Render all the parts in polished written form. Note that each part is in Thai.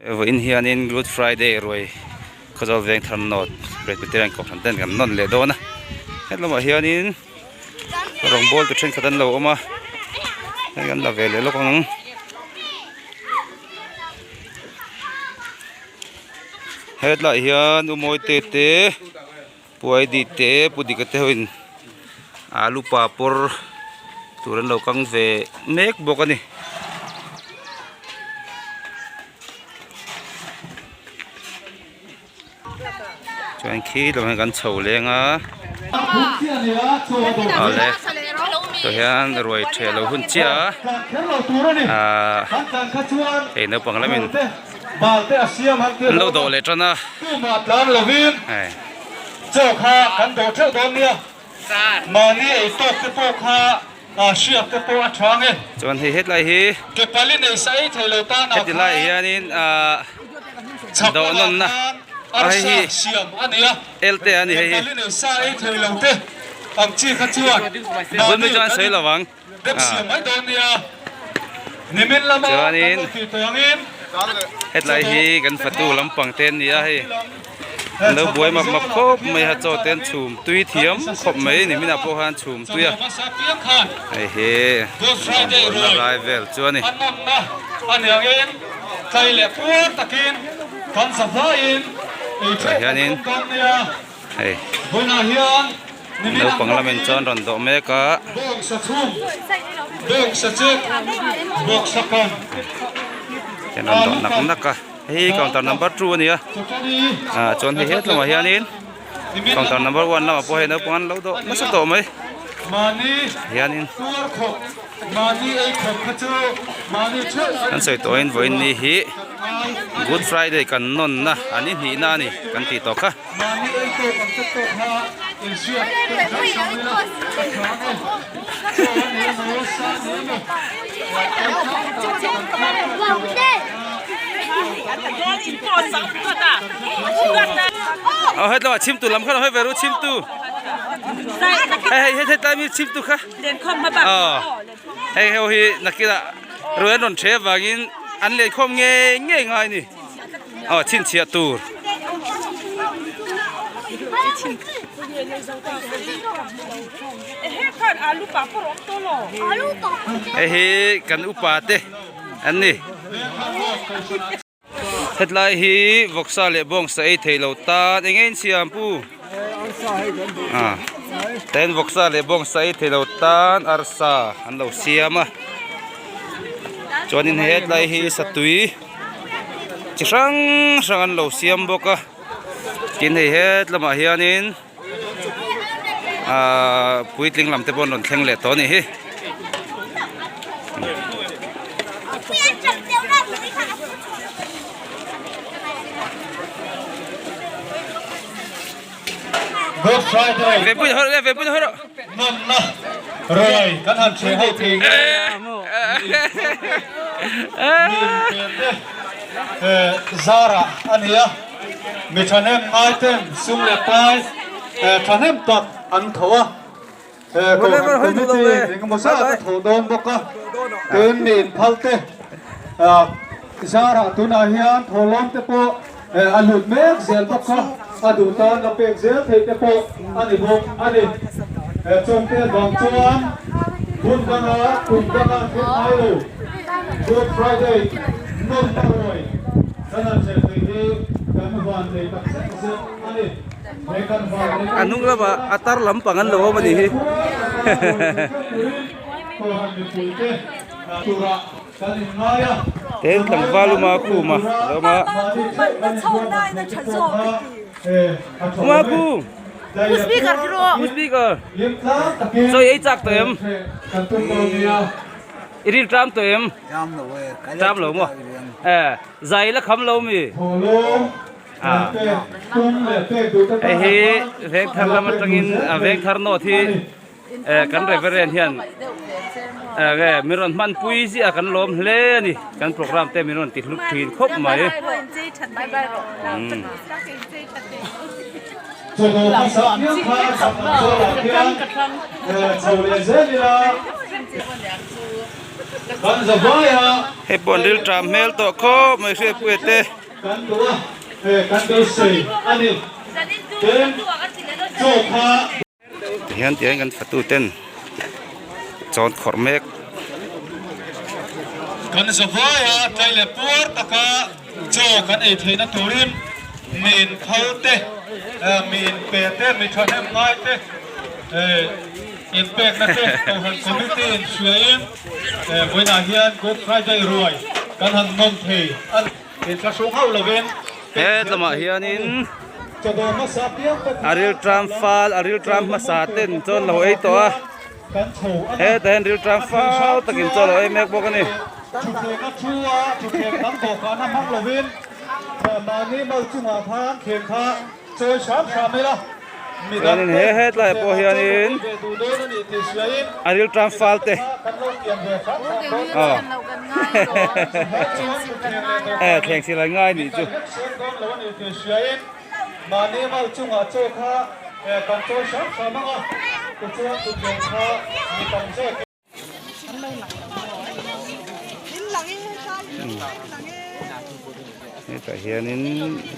in hian in Good Friday rồi khazal veng tham not presbyterian ko han ten kan non le do na hello hian in rong bol tu thren khadan lo oma kan la vele lo kong het la hian umoi te puai di te pudi ka te hoin alu papor turan lo kang ve mek bokani chuan khi lo kan chho lenga ale to hian roi thelo hun chia e no panglamin lo do le trana aiเจ้าข้ากันโดดเท่าตอนเนี้ยมานี่ไอ้ตัวกระโปงข้าเชือกกระโปงอัดช้างเอง จวนที่เฮ็ดไรฮี เก็บไปเล่นในไซต์เทเลต้าหนัก เฮ็ดไรเฮียนี่โดนนั่นนะไอ้ฮี เสียมอันนี้ เอลเตอันนี้ เก็บ ฮี ไปเล่นในไซต์เทเลต้าอังจีขัดชวน บนไม่จวนสวยระวัง เด็กเสียมไม่โดนเนี่ยนิมิตละมั้งตัวนี้เฮ็ดไรฮีกันประตูลำปังเต้นนี่ไอ้เราบวยมาครบไม่ฮัจโจเต้นชุมตุยเทียมครบไม่นี่มีนาโปฮันชุมตุยไอ้เฮน่าไรเวลจวนนี่อันนี้เองใจเล็บพูดตะกินกันสับไฟอินเฮียนี่ไอ้เราปังละเมนจอนรอนโดเมกะบงสะทุ่มบงสะเจ็ดบกสะกันแค่นั้นโดนักกะเฮ้ยกองตันนัมเบอร์2นี่จนที่เฮ็ดลงมาเฮียนี่กองตันนัมเบอร์1แล้วมาพอเห็นแล้วปานเราโดไม่สุดโตไหมเฮียนี่อันสวยตัวอินวันนี้ฮี Good Friday กันนนนะอันนี้ฮีน่านี่กันตีต่อค่ะเอาให้ตัวชิมตุลำเขาให้เวรุชิมตุให้ตามีชิมตุค่ะเรียนคอมมาแบบให้เขาฮีนักกีฬาเรือรถเชฟว่ากินอันเรียนคอมง่ายนี่ชินเชียตูเฮ้กันอุปาเตอันนี้เฮ็ดไรฮีวกซาเลบงใส่เทโลตาเองเสียมปูเต้นวกซาเลบงใส่เทโลตาอาร์ซาอันเราเสียมจวนนี้เฮ็ดไรฮีสตุยจิรังอันเราเสียมบกะกินให้เฮ็ดละมาเฮียนินปุยตลิงลำเตปอนหล่นแข็งเล็ดตัวนี้Good Friday เว็บปุ่นเหรอนั่นนะรอยกันหันเสียให้ทิ้งซาร่าอันนี้มีทันเอ็มไอเทมซุ่มเล็บไปทันเอ็มตัดอันทัวก็คุณไม่จีนี่ก็มาซาก็ถูโดนบกะเกินมีนพัลเตซาร่าตุนาฮิอันถูล้มเตโปอันหลุดเมฆเซลบกะอันดูตอนนับเป็กเซลเทเตโปอันนี้บกอันนี้จงเตะบอลจวนคุณกันนะคุณไอโอ Good Friday นุ่มอร่อยนั่นเสร็จที่การวันในตักเสร็จอันนี้อันนู้นก็ว่าอัตราลำปังอันโลมาดิเต็มตั้งวาลุมาคูมาแล้วมาคูมุสบีกันที่รู้มุสบีกันโซ่ยัยจักเต็มอีรินตามเต็มตามหลงมั้งใจละคำเรามีไอ้เฮ้เวกทางละมันตั้งอินเวกทางโนที่กันเรเวอเรนเฮียนมีรอนมันปุยสิกันลมเล่นี่กันโปรแกรมเต็มมีรอนติดลูกทีนครบไหมเราสอนที่ขับเรากระทั่งโซเลเซนี่ละ กันจะว่าอ่ะ ให้บนดิลตรามเมลต่อคอไม่เสียเพื่อเตะ กันตัวกันตัวสี่อันนี้เดินโจพา เห็นเตียงกันประตูเต้นจอนขอร์เมก กันจะว่าอ่ะใจเล็บปวดตะกะโจกันไอ้เทนัตุริมมีนเขาเตะมีนเปเตะมีชนเอ็มไงเตะอินเปกนะเตะตัวหันคอมมิตี้ช่วยวันอาเฮียนกูใครใจรวยกันหันนมเทอันเป็นกระทรวงเข้าละเว้น เฮ็ดละมาเฮียนิน จะโดนมาสับเพียง อาริลทรัมฟาลอาริลทรัมมาสาเต้นจนเราไอ้ตัว กันโถอัน เฮ็ดแต่อาริลทรัมฟาลตะกินจนเราไอ้แม็กบอกกันนี่ ชุดเทกันชัวชุดเทกันบอกกันน้ำมันละเว้นมานี่มาจุ่มหาทางเขียนท่าเจอช้ำช้ำไหมล่ะ เฮียนินเฮ็ดละพอเฮียนินอาริลทรัมฟาลเตะอ๋อแข่งสิละง่ายนี่จุ มานี่มาจุ่มหาเจ้าข้ากันโจช้ำช้ำมั้งอ่ะกูเจ้าจุดเด่นข้ามีตังเจ้า นี่แต่เฮียนิน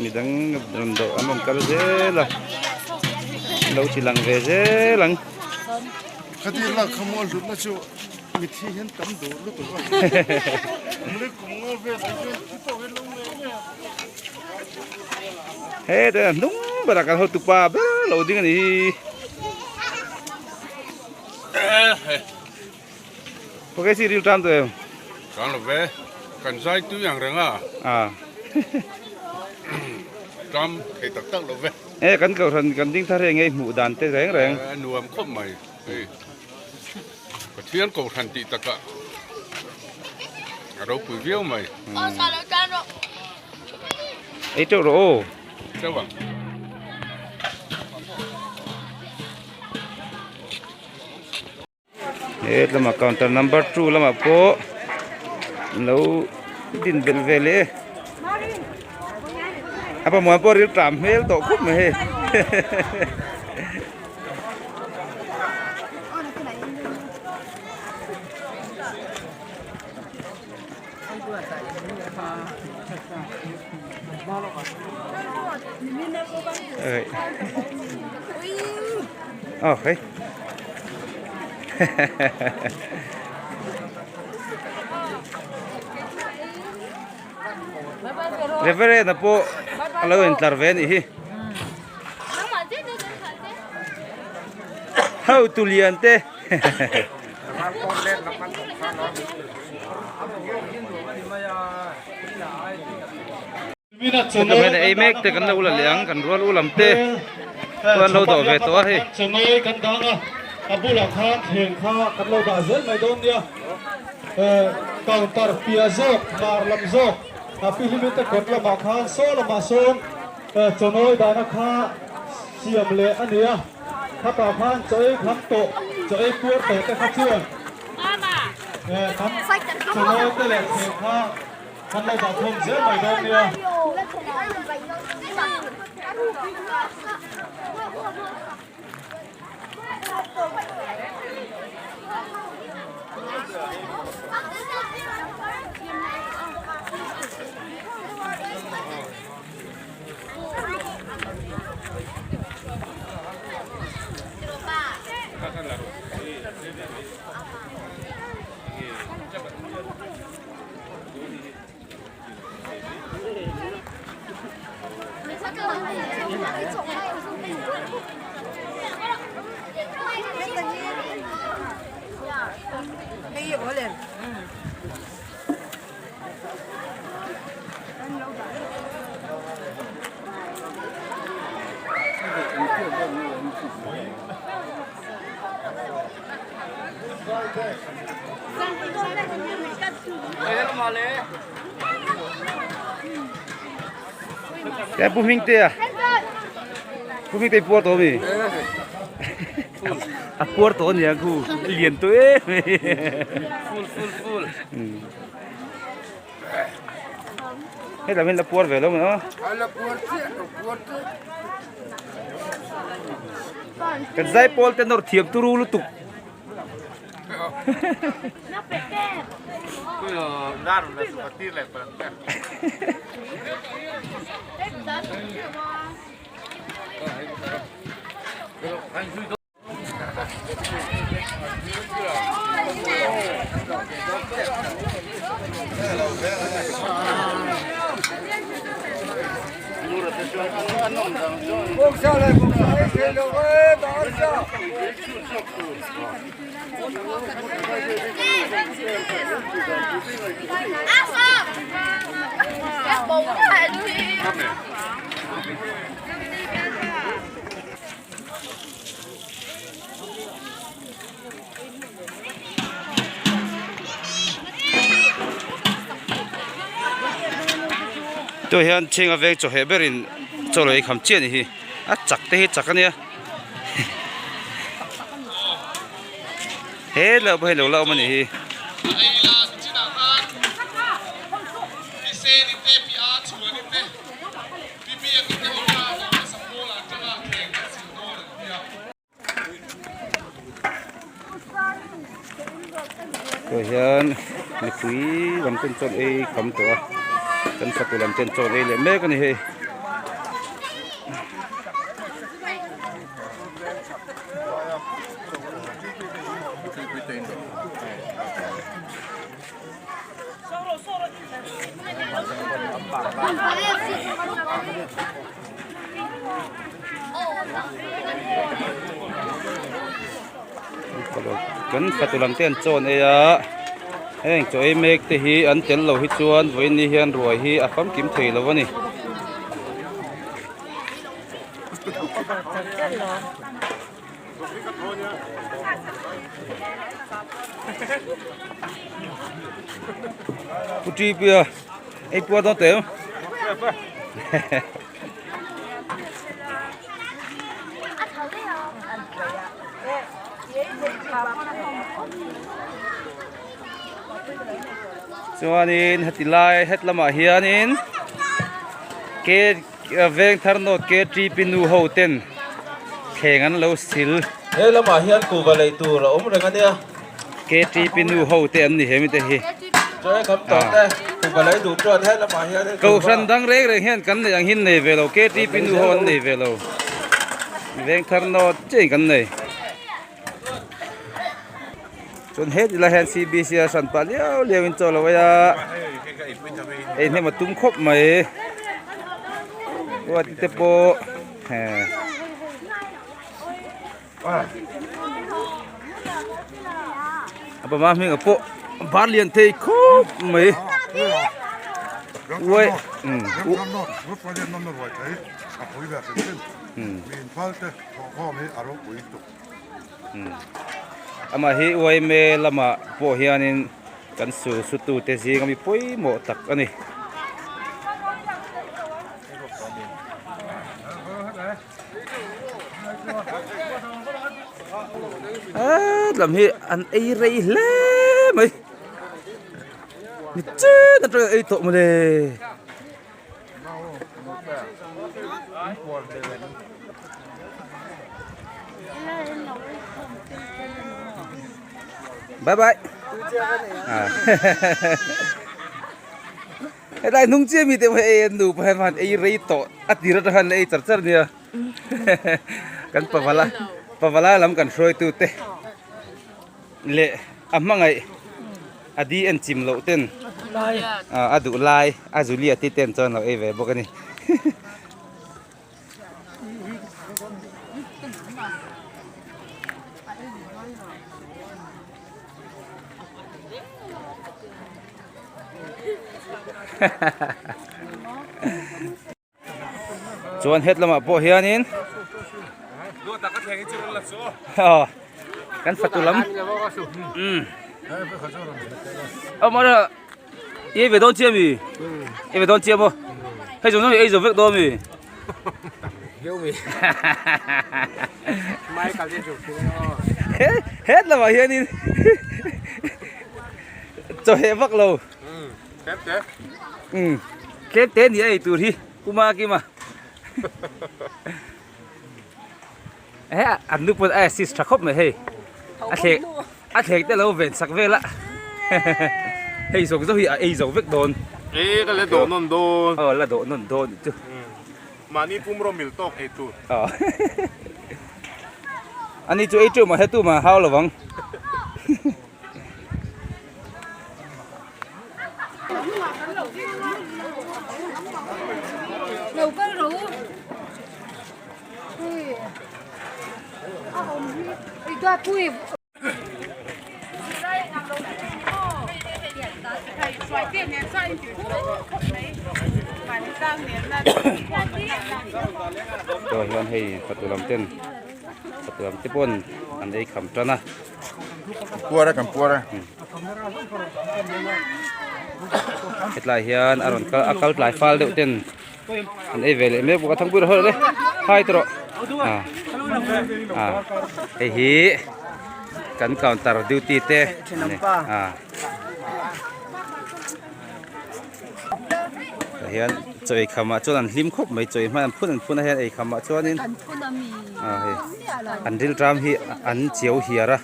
มีดังดันโดอันนั้นก็เจละเราที่หลังเวเจหลัง คดีละขโมยหลุดมาชูมีที่เห็นตำดูลูกตัวมันเลยขโมยเวทไอ้เรื่องที่ต้องให้ลงเลยเนี่ย เฮ้แต่นุ่งบรากันเขาตุกปาเบ้เราดิ้งนี่พวกไอ้สิริลทรัมตัว กันละเว้กันใช้ตัวอย่างเรื่องอ่ะ อ่า จำให้ตักละเว้ เอ๊ะกันเก่าทันกันดิ้งท่าเรงไงหมู่ด่านเตะแรงแรง หน่วมคบใหม่กระเทียนกูทันติตะกะเราปุ๋ยเบี้ยวใหม่ ไอ้เจ้าโร เจ้าหวัง เอ๊ะแล้วมา counter number 2แล้วมาโปแล้วดินเบลเวลเลยapa mau apa real tramel to khúc mà he okay Referee na po alo intervene hi. How tuliante. Cái bên này make te kan lo la liang kan rol ulam te. Kan lo do ve to hi. Changoi kan dang a abula khan theng kha kan lo da zel mai don dia counter piazo mar lam zo tapi limite kon la ma khan so la ma son changoi da na kha siam le ania kha ta khan choi kham to choi puar to te kha chuan kham changoi te le theng kha kan lo da thom zel mai don dia Cái bùm hình tê à? Bùm hình tê bùa tổ mi. À bùa tổ nhỉ cô liền tôi. Full. Hết là mình là bùa về đâu mà nó? Cái dây bùa tên nó thiệp tu ru tục. Dar una sopatile per te. ตัวเฮียนเชิงเอาเวงจ่อเฮเบรินจ่อเลยคำเจียนี่อ่ะจักเตะจักกันเนี่ยเฮ้เราไปเห็นเรามันนี่ตัวเฮียนนี่คุยลำต้นต้นไอ้คำตัวกันสักตัวลำต้นต้นไอ้เลยแม่กันนี่ กันปัจจุบันเต้นโจนเอ้ยเฮ้ยโจยเมกที่ฮีอันเต้นเราฮิจวนวันนี้เฮียนรวยฮีอ่ะฟังกิมถีแล้ววะนี่กูจีเปียไอ้ปวดตัวเต็มส่วนนี้ฮัตติไลฮัตละมาเฮียนินเกเวงทาร์โนเกทรีปินูโฮเทนแข่งกันเราสิลเฮ้ละมาเฮียนกูบาเลยตัวเราอมเรื่องนี้เกทรีปินูโฮเทนนี่เห็นไหมเตะช่วยคำตอบได้กูบาเลยดูตัวแท้ละมาเฮียนกูสันดังเร่งเฮียนกันอย่างหินนี่เวลาเกทรีปินูโฮนี่เวลาเวงทาร์โนเจ๊งกันนี่จนเฮ็ดละเห็นซีบีซีสันปะเลี้ยวเลี้ยวอินโจละวะยาไอ้เนี่ยมาตุ้มคบไหมว่าติเตโปฮะประมาณนี้กับโปบาเลียนเทคบไหมเว้ยรถไฟเดินน้ำรถไฟอ่ะคุยแบบเป็นมีนพัลเตอร์ข้อมีอารมณ์คุยตุกอามาฮิไว้เมลมาโปเฮียนินกันสู่สุดตูเตซีก็มีปุ้ยหมดตักอันนี้ลำฮีอันไอไรเล่ไหมนี่เจ้านั่นตัวไอโตมาเลยบายบายได้นุ่งเจี๊ยมีแต่ว่าเอ็นดูไปมันไอไรโตอัดดีรัตหันไอจัดจัดเนี่ยกันปะวะละล้ำกันช่วยตัวเตะเละอ่ะมั่งไงอดีอันจิมโลเต้นอดูลายอจูเลียที่เต้นจนเราเอเวบอกกันนี่ชวนเฮ็ดละมาโปเฮียนินกันฟัตุลัมเอามาละเอเวดอนเจียมีเอเวดอนเจียบ่ให้จงต้องเอจะเวกดอมีเดี๋ยวมีไม่กันจะจุกเฮ็ดละมาเฮียนินจะเฮ็ดวักเราเต็มเก็บเต้นนี่ไอ้ตัวที่กูมากี่มาอันนู้นเป็นไอ้ซิสทรัคบไหมเฮ้ à thiệt tới lâu về sắc về lạ hay giống dấu hiệu ấy dấu vết đồn cái là đồ non đồ là độ nổn đồn chứ mà ni pum ro mil tok ấy tu anh ấy chú ấy chú mà hết tu mà hao là vâng Đâu có rượu. Ito pui. rồi hiện hay Phật tử làm tên Phật tử làm tiếp bôn anh ấy khẩm cho na cua ra cầm cua ra hết lại hiện anh akal lại file đầu tiên anh ấy về lại mấy bộ thằng bữa hơn đấy hai tro ấy hi cần counter duty te hiện chơi khăm cho anh lim khóc mấy chơi mà phun hiện ấy khăm cho nên anh đi làm hi anh chiếu hi ra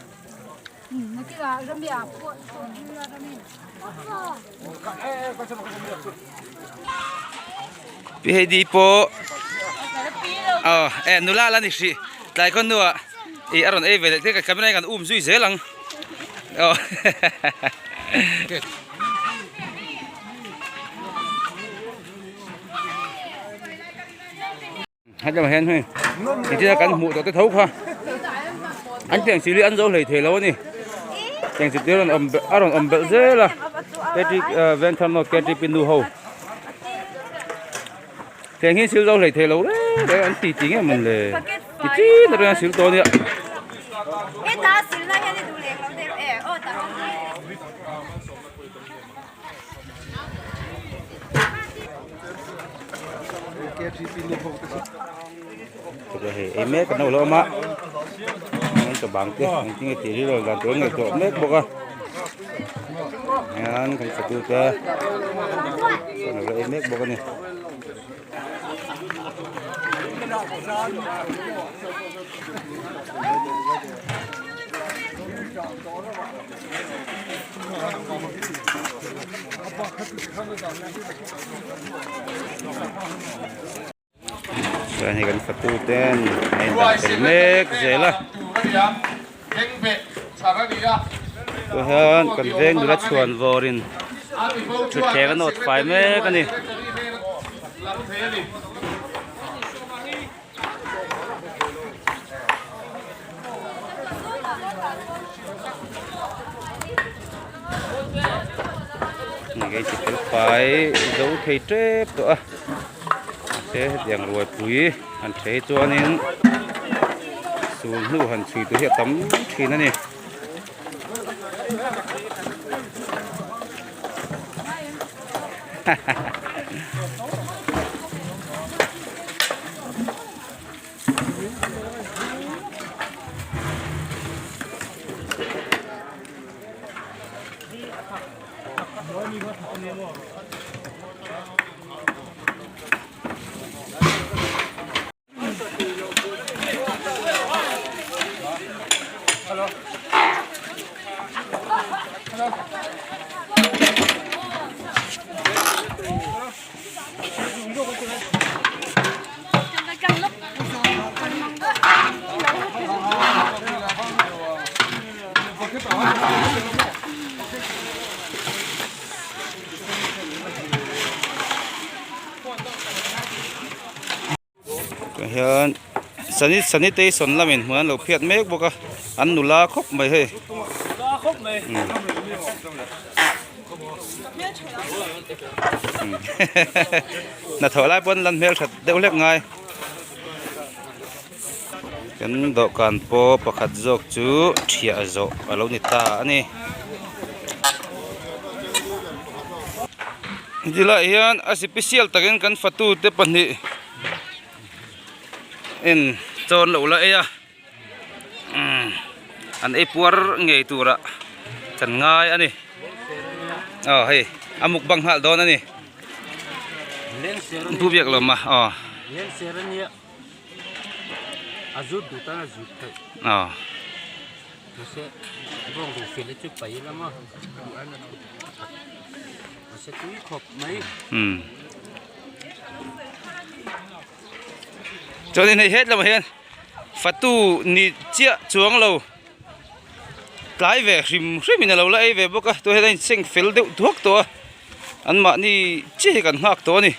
bị hay đi po nula là nịch sĩ lại con nữa ý anh ấy về thế cái camera kan duy dễ lắm hai trăm hen thôi thì chỉ là cắn mũ cho tới thấu ha anh tiếng xử lý ăn dấu lấy thể lâu nè tiếng xử lý ăn bự dễ là cái gì ven thăm nó cái gì pin du hầu tiếng hin xử dấu lấy thể lâu đấy anh tỉ tiếng mình là tí nó đang xử to nữa Cái ta xử là cái gì đủ liền không thế rồi em mấy cái đầu lỗ má anh cho bằng cái anh chỉ cái gì rồi là tuổi người chỗ mấy bộ à anh không phải tu cơ còn rồi em mấy bộ này rồi này cần phải tu tên này đặt tên mếch dễ là tôi hơn cần veng được chuồn vô rin chút thế cái nốt phải mếch cái này cái chỉ phải dấu thầy trép đó thế dạng rồi bùi anh thấy cho nên xuống nụ hành suy tôi hiện tấm khi nó nè hiện sanitation là mình muốn lục phiệt mấy bộ cái ăn nụ la khóc mày hay là thở lại bốn lần mèo thật đều lép ngay cái độ cản po bạc hạt dọc chú thìa dọc ở lâu nít ta này đi lại hiện special takin kan fatu te pani in chon lo lại à anh ấy puar nghề tura chân ngay anh ấy hay amuk bang hal don anh ấy tu việc lắm mà Masih bông đủ phiền lấy chút bấy lắm á. Masih túi khop mấy. cho nên hết là mà hiện phát tu nị chia chuông lâu lái về rim mình là lâu lại về bốc tôi hay sinh phèn đậu thuốc tôi anh mà nị chỉ cần ngạc tôi nị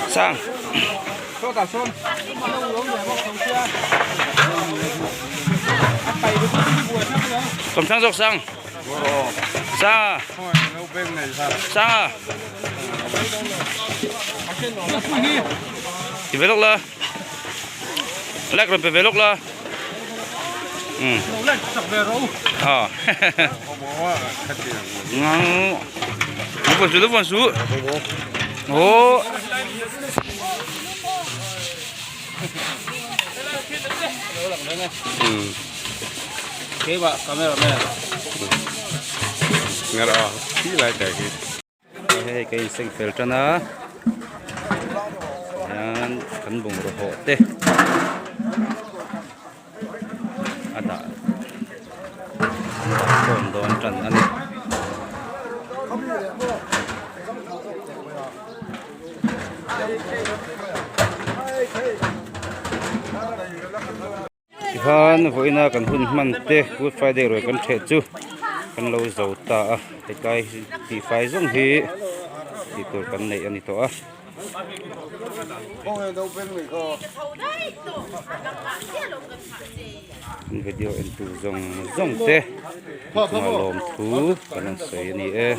sang Cho cả xuân. cầm sang dọc sang sang sang thì về lúc là lắc rồi về lúc là ngang lúc vẫn xuống ô Oke pak, kamera. nghe rõ tí lại chạy hey cái sinh phèn cho nó yan cắn bùng rồi hộ tê ada còn đòn trần anh han voi na kan hun man te Good Friday rồi kan the chu kan lo zo ta te kai ti fai zong hi ti tur kan nei ani to a video en tu zong te ma lom thu kan sei ani e